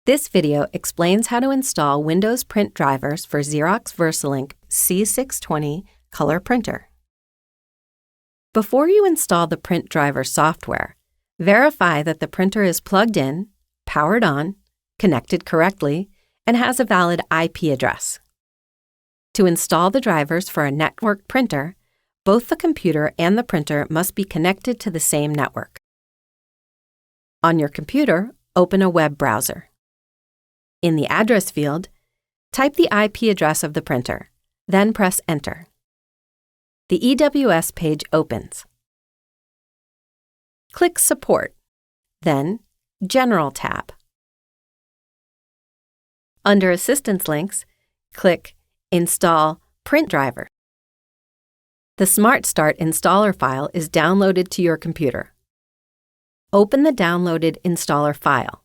This video explains how to install Windows print drivers for Xerox VersaLink C620 color printer. Before you install the print driver software, verify that the printer is plugged in, powered on, connected correctly, and has a valid IP address. To install the drivers for a networked printer, both the computer and the printer must be connected to the same network. On your computer, open a web browser. In the address field, type the IP address of the printer, then press Enter. The EWS page opens. Click Support, then General tab. Under Assistance links, click Install Print Driver. The Smart Start installer file is downloaded to your computer. Open the downloaded installer file.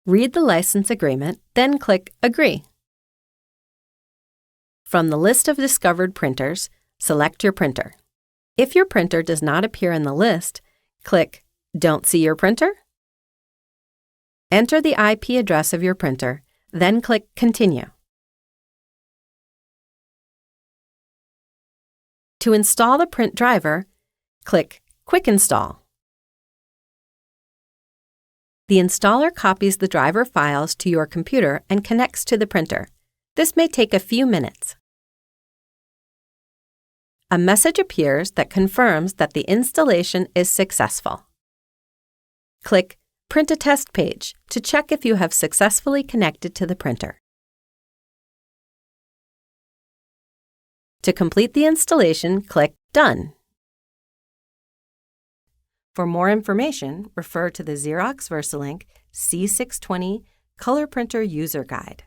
Read the license agreement, then click Agree. From the list of discovered printers, select your printer. If your printer does not appear in the list, click Don't see your printer? Enter the IP address of your printer, then click Continue. To install the print driver, click Quick Install. The installer copies the driver files to your computer and connects to the printer. This may take a few minutes. A message appears that confirms that the installation is successful. Click Print a Test Page to check if you have successfully connected to the printer. To complete the installation, click Done. For more information, refer to the Xerox VersaLink C620 Color Printer User Guide.